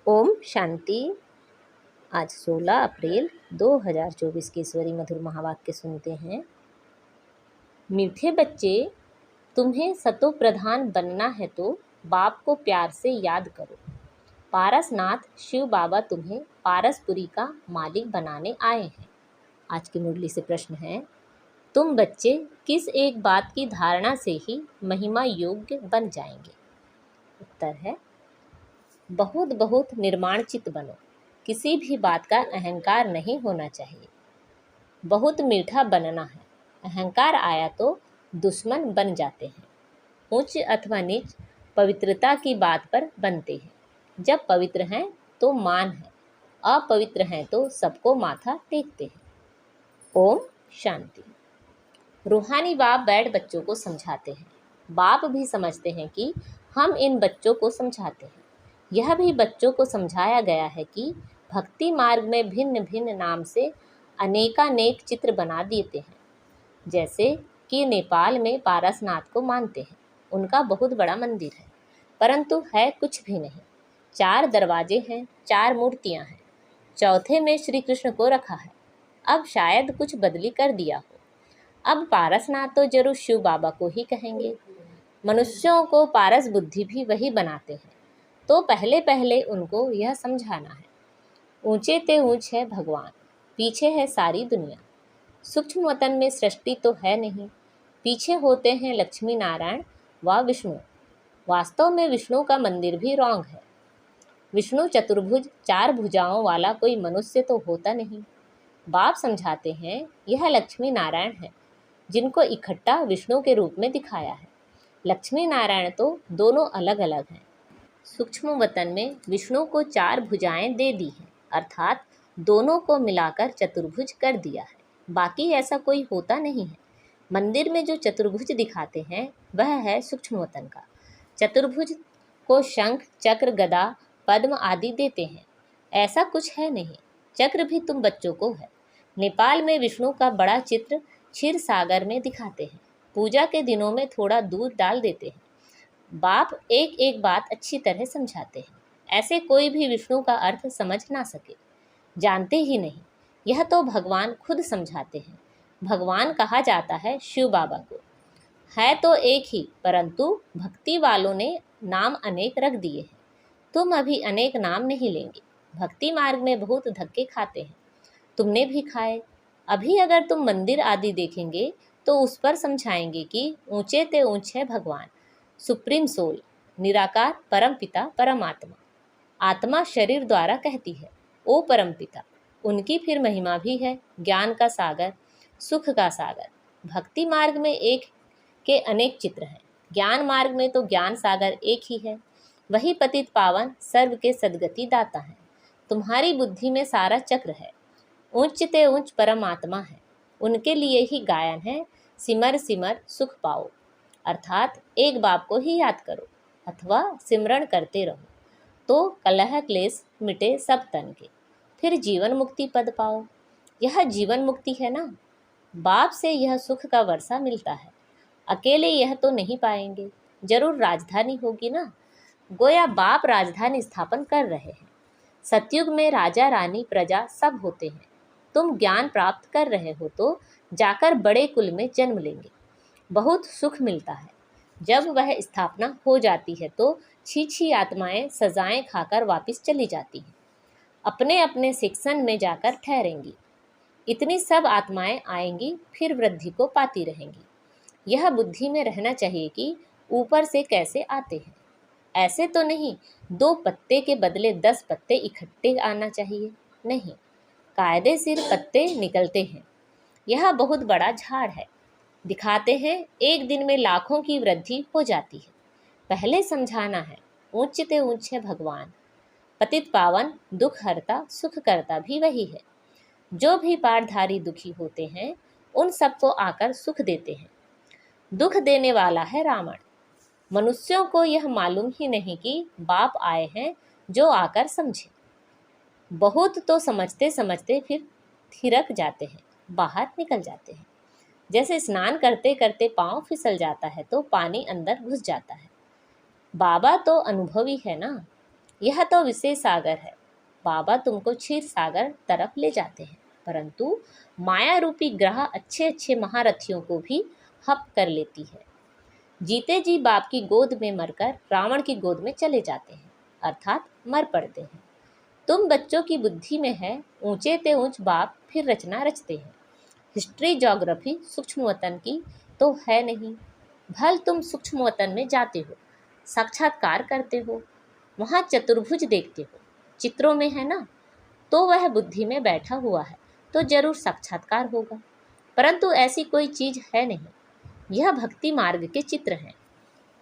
ओम शांति। आज 16 अप्रैल 2024 के ईश्वरी मधुर महावाक्य सुनते हैं। मीठे बच्चे, तुम्हें सतो प्रधान बनना है तो बाप को प्यार से याद करो। पारसनाथ शिव बाबा तुम्हें पारसपुरी का मालिक बनाने आए हैं। आज की मुरली से प्रश्न है, तुम बच्चे किस एक बात की धारणा से ही महिमा योग्य बन जाएंगे? उत्तर है, बहुत बहुत निर्माणचित बनो। किसी भी बात का अहंकार नहीं होना चाहिए। बहुत मीठा बनना है। अहंकार आया तो दुश्मन बन जाते हैं। उच्च अथवा नीच पवित्रता की बात पर बनते हैं। जब पवित्र हैं तो मान है, अपवित्र हैं तो सबको माथा टेकते हैं। ओम शांति। रूहानी बाप बैठ बच्चों को समझाते हैं। बाप भी समझते हैं कि हम इन बच्चों को समझाते हैं। यह भी बच्चों को समझाया गया है कि भक्ति मार्ग में भिन्न भिन्न नाम से अनेकानेक चित्र बना देते हैं। जैसे कि नेपाल में पारसनाथ को मानते हैं। उनका बहुत बड़ा मंदिर है, परंतु है कुछ भी नहीं। 4 दरवाजे हैं, 4 मूर्तियां हैं। चौथे में श्री कृष्ण को रखा है। अब शायद कुछ बदली कर दिया हो। अब पारसनाथ तो जरूर शिव बाबा को ही कहेंगे। मनुष्यों को पारस बुद्धि भी वही बनाते हैं। तो पहले पहले उनको यह समझाना है, ऊंचे ते ऊंच है भगवान, पीछे है सारी दुनिया। सूक्ष्म वतन में सृष्टि तो है नहीं, पीछे होते हैं लक्ष्मी नारायण व विष्णु। वास्तव में विष्णु का मंदिर भी रॉन्ग है। विष्णु चतुर्भुज 4 भुजाओं वाला कोई मनुष्य तो होता नहीं। बाप समझाते हैं, यह लक्ष्मी नारायण है जिनको इकट्ठा विष्णु के रूप में दिखाया है। लक्ष्मी नारायण तो दोनों अलग अलग हैं। सूक्ष्म वतन में विष्णु को 4 भुजाएं दे दी हैं, अर्थात दोनों को मिलाकर चतुर्भुज कर दिया है। बाकी ऐसा कोई होता नहीं है। मंदिर में जो चतुर्भुज दिखाते हैं वह है सूक्ष्म वतन का। चतुर्भुज को शंख, चक्र, गदा, पद्म आदि देते हैं। ऐसा कुछ है नहीं। चक्र भी तुम बच्चों को है। नेपाल में विष्णु का बड़ा चित्र क्षीर सागर में दिखाते हैं। पूजा के दिनों में थोड़ा दूध डाल देते हैं। बाप एक एक बात अच्छी तरह समझाते हैं। ऐसे कोई भी विष्णु का अर्थ समझ ना सके, जानते ही नहीं। यह तो भगवान खुद समझाते हैं। भगवान कहा जाता है शिव बाबा को। है तो एक ही, परंतु भक्ति वालों ने नाम अनेक रख दिए हैं। तुम अभी अनेक नाम नहीं लेंगे। भक्ति मार्ग में बहुत धक्के खाते हैं, तुमने भी खाए। अभी अगर तुम मंदिर आदि देखेंगे तो उस पर समझाएंगे कि ऊंचे ते ऊंच है भगवान, सुप्रीम सोल, निराकार परम पिता परमात्मा। आत्मा शरीर द्वारा कहती है, ओ परम पिता। उनकी फिर महिमा भी है, ज्ञान का सागर, सुख का सागर। भक्ति मार्ग में एक के अनेक चित्र हैं। ज्ञान मार्ग में तो ज्ञान सागर एक ही है। वही पतित पावन सर्व के सद्गति दाता है। तुम्हारी बुद्धि में सारा चक्र है। उच्च ते उच्च परमात्मा है। उनके लिए ही गायन है, सिमर सिमर सुख पाओ। अर्थात एक बाप को ही याद करो अथवा सिमरण करते रहो तो कलह क्लेश मिटे सब तन के, फिर जीवन मुक्ति पद पाओ। यह जीवन मुक्ति है ना। बाप से यह सुख का वर्षा मिलता है। अकेले यह तो नहीं पाएंगे, जरूर राजधानी होगी ना। गोया बाप राजधानी स्थापन कर रहे हैं। सतयुग में राजा रानी प्रजा सब होते हैं। तुम ज्ञान प्राप्त कर रहे हो तो जाकर बड़े कुल में जन्म लेंगे। बहुत सुख मिलता है। जब वह स्थापना हो जाती है तो छी आत्माएं सजाएं खाकर वापस चली जाती हैं, अपने अपने सेक्शन में जाकर ठहरेंगी। इतनी सब आत्माएं आएंगी, फिर वृद्धि को पाती रहेंगी। यह बुद्धि में रहना चाहिए कि ऊपर से कैसे आते हैं। ऐसे तो नहीं 2 पत्ते के बदले 10 पत्ते इकट्ठे आना चाहिए, नहीं। कायदे सिर पत्ते निकलते हैं। यह बहुत बड़ा झाड़ है। दिखाते हैं एक दिन में लाखों की वृद्धि हो जाती है। पहले समझाना है, ऊंच ते ऊंच है भगवान, पतित पावन, दुख हरता सुख करता भी वही है। जो भी पारधारी दुखी होते हैं उन सबको आकर सुख देते हैं। दुख देने वाला है रावण। मनुष्यों को यह मालूम ही नहीं कि बाप आए हैं जो आकर समझे। बहुत तो समझते समझते फिर थिरक जाते हैं, बाहर निकल जाते हैं। जैसे स्नान करते करते पांव फिसल जाता है तो पानी अंदर घुस जाता है। बाबा तो अनुभवी है ना। यह तो विशेष सागर है। बाबा तुमको क्षीर सागर तरफ ले जाते हैं, परंतु माया रूपी ग्रह अच्छे अच्छे महारथियों को भी हप कर लेती है। जीते जी बाप की गोद में मरकर रावण की गोद में चले जाते हैं, अर्थात मर पड़ते हैं। तुम बच्चों की बुद्धि में है ऊंचे ते ऊंच बाप फिर रचना रचते हैं। हिस्ट्री ज्योग्राफी सूक्ष्म वतन की तो है नहीं। भल तुम सूक्ष्म वतन में जाते हो, साक्षात्कार करते हो, वहाँ चतुर्भुज देखते हो, चित्रों में है ना, तो वह बुद्धि में बैठा हुआ है तो जरूर साक्षात्कार होगा। परंतु ऐसी कोई चीज है नहीं। यह भक्ति मार्ग के चित्र हैं।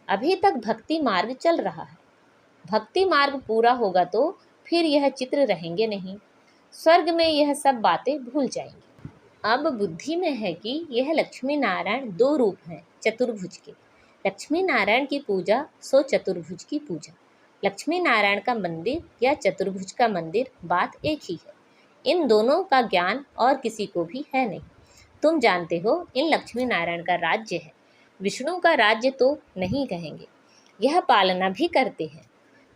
अभी तक भक्ति मार्ग चल रहा है। भक्ति मार्ग पूरा होगा तो फिर यह चित्र रहेंगे नहीं। स्वर्ग में यह सब बातें भूल जाएंगी। अब बुद्धि में है कि यह लक्ष्मी नारायण दो रूप हैं चतुर्भुज के। लक्ष्मी नारायण की पूजा सो चतुर्भुज की पूजा। लक्ष्मी नारायण का मंदिर या चतुर्भुज का मंदिर बात एक ही है। इन दोनों का ज्ञान और किसी को भी है नहीं। तुम जानते हो इन लक्ष्मी नारायण का राज्य है। विष्णु का राज्य तो नहीं कहेंगे, यह पालना भी करते हैं।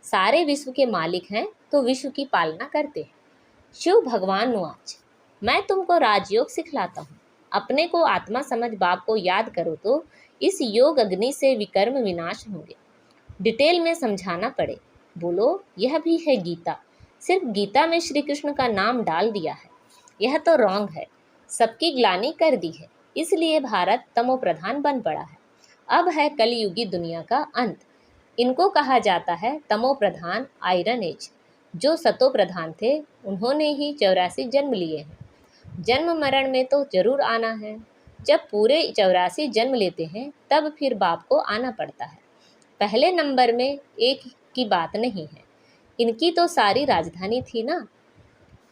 सारे विश्व के मालिक हैं तो विश्व की पालना करते हैं। शिव भगवान नुआच, मैं तुमको राजयोग सिखलाता हूँ। अपने को आत्मा समझ बाप को याद करो तो इस योग अग्नि से विकर्म विनाश होंगे। डिटेल में समझाना पड़े, बोलो यह भी है गीता। सिर्फ गीता में श्री कृष्ण का नाम डाल दिया है, यह तो रॉन्ग है। सबकी ग्लानि कर दी है, इसलिए भारत तमो प्रधान बन पड़ा है। अब है कलयुगी दुनिया का अंत। इनको कहा जाता है तमो प्रधान आयरन एज। जो सतो प्रधान थे उन्होंने ही 84 जन्म लिए हैं। जन्म मरण में तो जरूर आना है। जब पूरे 84 जन्म लेते हैं तब फिर बाप को आना पड़ता है। पहले नंबर में एक की बात नहीं है। इनकी तो सारी राजधानी थी ना,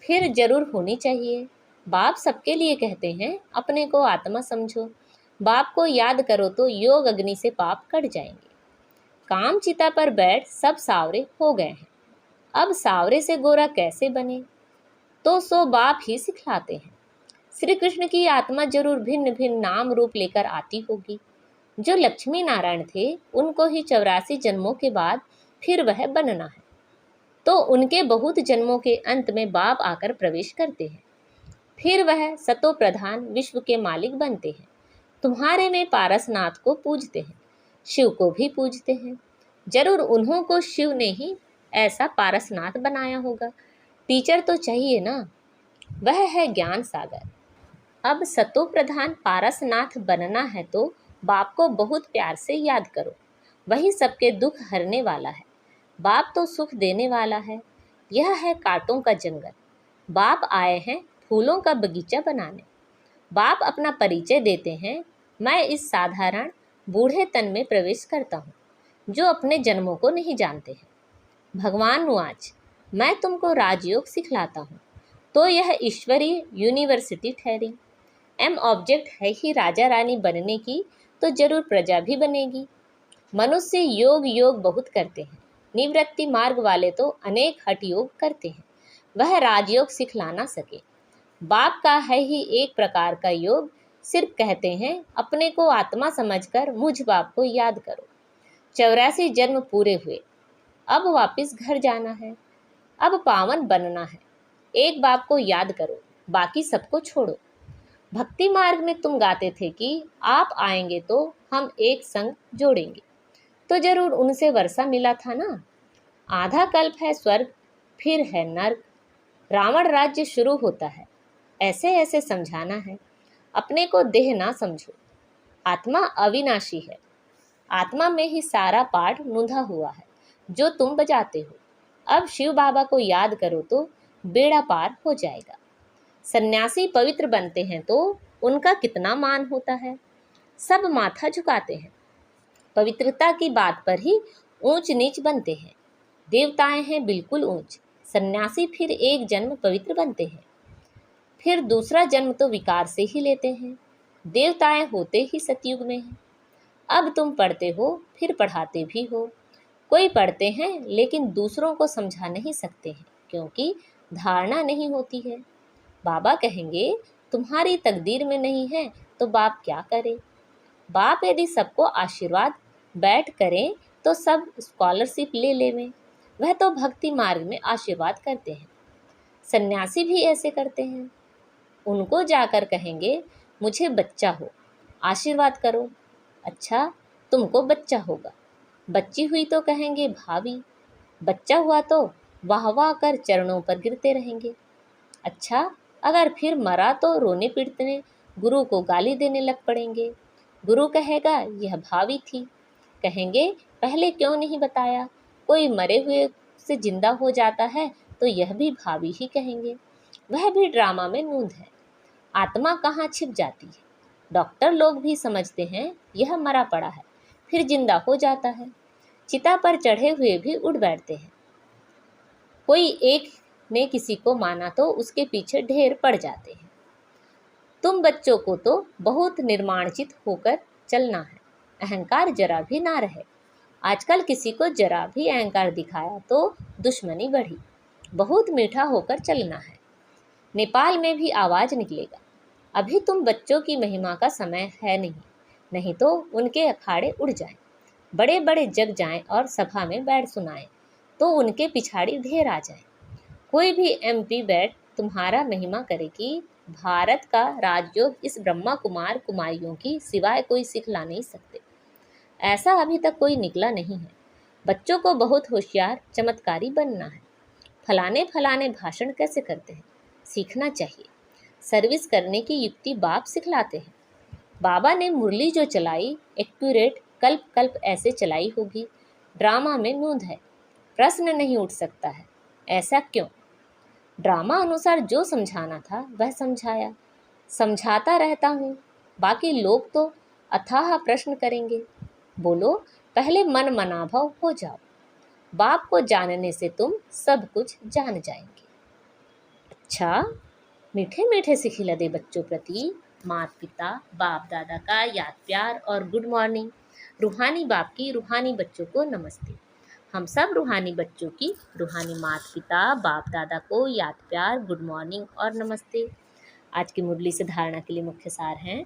फिर जरूर होनी चाहिए। बाप सबके लिए कहते हैं अपने को आत्मा समझो। बाप को याद करो तो योग अग्नि से पाप कट जाएंगे। काम चिता पर बैठ सब सावरे हो गए हैं। अब सावरे से गोरा कैसे बने तो सो बाप ही सिखलाते हैं। श्री कृष्ण की आत्मा जरूर भिन्न भिन्न नाम रूप लेकर आती होगी। जो लक्ष्मी नारायण थे उनको ही 84 जन्मों के बाद फिर वह बनना है, तो उनके बहुत जन्मों के अंत में बाप आकर प्रवेश करते हैं। फिर वह सतो प्रधान विश्व के मालिक बनते हैं। तुम्हारे में पारसनाथ को पूजते हैं, शिव को भी पूजते हैं। जरूर उन्हों को शिव ने ही ऐसा पारसनाथ बनाया होगा। टीचर तो चाहिए ना, वह है ज्ञान सागर। अब सतो प्रधान पारसनाथ बनना है तो बाप को बहुत प्यार से याद करो। वही सबके दुख हरने वाला है। बाप तो सुख देने वाला है। यह है कांटों का जंगल। बाप आए हैं फूलों का बगीचा बनाने। बाप अपना परिचय देते हैं, मैं इस साधारण बूढ़े तन में प्रवेश करता हूँ जो अपने जन्मों को नहीं जानते हैं। भगवान नुआच, मैं तुमको राजयोग सिखलाता हूँ तो यह ईश्वरीय यूनिवर्सिटी ठहरी। एम ऑब्जेक्ट है ही राजा रानी बनने की तो जरूर प्रजा भी बनेगी। मनुष्य योग योग बहुत करते हैं। निवृत्ति मार्ग वाले तो अनेक हठ योग करते हैं। वह राजयोग सिखला ना सके। बाप का है ही एक प्रकार का योग। सिर्फ कहते हैं अपने को आत्मा समझकर मुझ बाप को याद करो। 84 जन्म पूरे हुए, अब वापस घर जाना है। अब पावन बनना है। एक बाप को याद करो, बाकी सबको छोड़ो। भक्ति मार्ग में तुम गाते थे कि आप आएंगे तो हम एक संग जोड़ेंगे, तो जरूर उनसे वर्षा मिला था ना। आधा कल्प है स्वर्ग, फिर है नर्क। रावण राज्य शुरू होता है। ऐसे ऐसे समझाना है। अपने को देह ना समझो। आत्मा अविनाशी है। आत्मा में ही सारा पाठ नूंधा हुआ है जो तुम बजाते हो। अब शिव बाबा को याद करो तो बेड़ा पार हो जाएगा। सन्यासी पवित्र बनते हैं तो उनका कितना मान होता है। सब माथा झुकाते हैं। पवित्रता की बात पर ही ऊंच नीच बनते हैं। देवताएं हैं बिल्कुल ऊंच। सन्यासी फिर एक जन्म पवित्र बनते हैं, फिर दूसरा जन्म तो विकार से ही लेते हैं। देवताएं होते ही सतयुग में हैं। अब तुम पढ़ते हो फिर पढ़ाते भी हो। कोई पढ़ते हैं लेकिन दूसरों को समझा नहीं सकते हैं क्योंकि धारणा नहीं होती है। बाबा कहेंगे तुम्हारी तकदीर में नहीं है तो बाप क्या करे। बाप यदि सबको आशीर्वाद बैठ करें तो सब स्कॉलरशिप ले लेवें। वह तो भक्ति मार्ग में आशीर्वाद करते हैं। सन्यासी भी ऐसे करते हैं। उनको जाकर कहेंगे, मुझे बच्चा हो, आशीर्वाद करो। अच्छा, तुमको बच्चा होगा। बच्ची हुई तो कहेंगे भाभी, बच्चा हुआ तो वाह वाह कर चरणों पर गिरते रहेंगे। अच्छा, अगर फिर मरा तो रोने पीटने, गुरु को गाली देने लग पड़ेंगे। गुरु कहेगा, यह भावी थी। कहेंगे, पहले क्यों नहीं बताया? कोई मरे हुए से जिंदा हो जाता है तो यह भी भावी ही कहेंगे। वह भी ड्रामा में नूंद है। आत्मा कहाँ छिप जाती है। डॉक्टर लोग भी समझते हैं यह मरा पड़ा है, फिर जिंदा हो जाता है। चिता पर चढ़े हुए भी उड़ बैठते हैं। कोई एक ने किसी को माना तो उसके पीछे ढेर पड़ जाते हैं। तुम बच्चों को तो बहुत निर्माणचित होकर चलना है, अहंकार जरा भी ना रहे। आजकल किसी को जरा भी अहंकार दिखाया तो दुश्मनी बढ़ी। बहुत मीठा होकर चलना है। नेपाल में भी आवाज निकलेगा। अभी तुम बच्चों की महिमा का समय है नहीं, नहीं तो उनके अखाड़े उड़ जाएं, बड़े बड़े जग जाएं और सभा में बैठ सुनाएं तो उनके पिछाड़ी ढेर आ जाए। कोई भी MP बैठ तुम्हारा महिमा करे कि भारत का राजयोग इस ब्रह्मा कुमार कुमारियों की सिवाय कोई सिखला नहीं सकते। ऐसा अभी तक कोई निकला नहीं है। बच्चों को बहुत होशियार चमत्कारी बनना है। फलाने फलाने भाषण कैसे करते हैं, सीखना चाहिए। सर्विस करने की युक्ति बाप सिखलाते हैं। बाबा ने मुरली जो चलाई, एक्यूरेट कल्प कल्प ऐसे चलाई होगी। ड्रामा में नूंद है। प्रश्न नहीं उठ सकता है, ऐसा क्यों? ड्रामा अनुसार जो समझाना था वह समझाया, समझाता रहता हूँ। बाकी लोग तो अथाह प्रश्न करेंगे। बोलो, पहले मन मनाभव हो जाओ। बाप को जानने से तुम सब कुछ जान जाएंगे। अच्छा, मीठे मीठे से खिला दे बच्चों प्रति माता पिता बाप दादा का याद प्यार और गुड मॉर्निंग। रूहानी बाप की रूहानी बच्चों को नमस्ते। हम सब रूहानी बच्चों की रूहानी माता पिता बाप दादा को याद प्यार, गुड मॉर्निंग और नमस्ते। आज की मुरली से धारणा के लिए मुख्य सार हैं।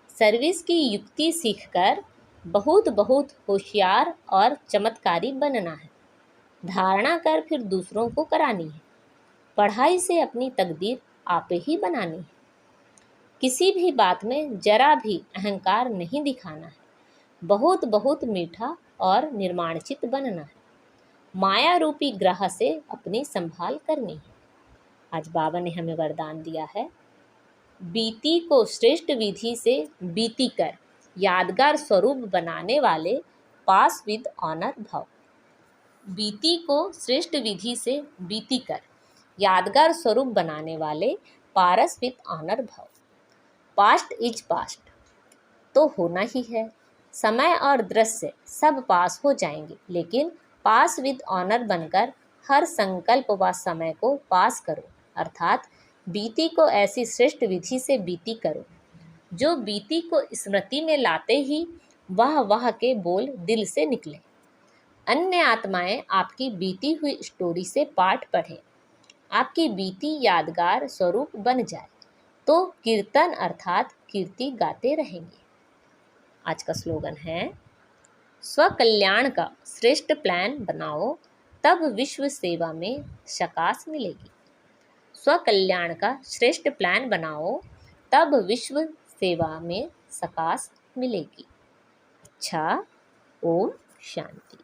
सर्विस की युक्ति सीखकर बहुत बहुत होशियार और चमत्कारी बनना है। धारणा कर फिर दूसरों को करानी है। पढ़ाई से अपनी तकदीर आपे ही बनानी है। किसी भी बात में जरा भी अहंकार नहीं दिखाना है। बहुत बहुत मीठा और निर्माणचित बनना है। माया रूपी ग्रह से अपनी संभाल करनी है। आज बाबा ने हमें वरदान दिया है, बीती को श्रेष्ठ विधि से बीती कर यादगार स्वरूप बनाने वाले पास विद ऑनर भव। बीती को श्रेष्ठ विधि से बीती कर यादगार स्वरूप बनाने वाले पारस विद ऑनर भव। पास्ट इज पास्ट तो होना ही है। समय और दृश्य सब पास हो जाएंगे, लेकिन पास विद ऑनर बनकर हर संकल्प व समय को पास करो, अर्थात बीती को ऐसी श्रेष्ठ विधि से बीती करो जो बीती को स्मृति में लाते ही वाह वाह के बोल दिल से निकले। अन्य आत्माएं आपकी बीती हुई स्टोरी से पाठ पढ़ें, आपकी बीती यादगार स्वरूप बन जाए तो कीर्तन अर्थात कीर्ति गाते रहेंगे। आज का स्लोगन है, स्वकल्याण का श्रेष्ठ प्लान बनाओ तब विश्व सेवा में सकाश मिलेगी। स्वकल्याण का श्रेष्ठ प्लान बनाओ तब विश्व सेवा में सकाश मिलेगी। अच्छा, ओम शांति।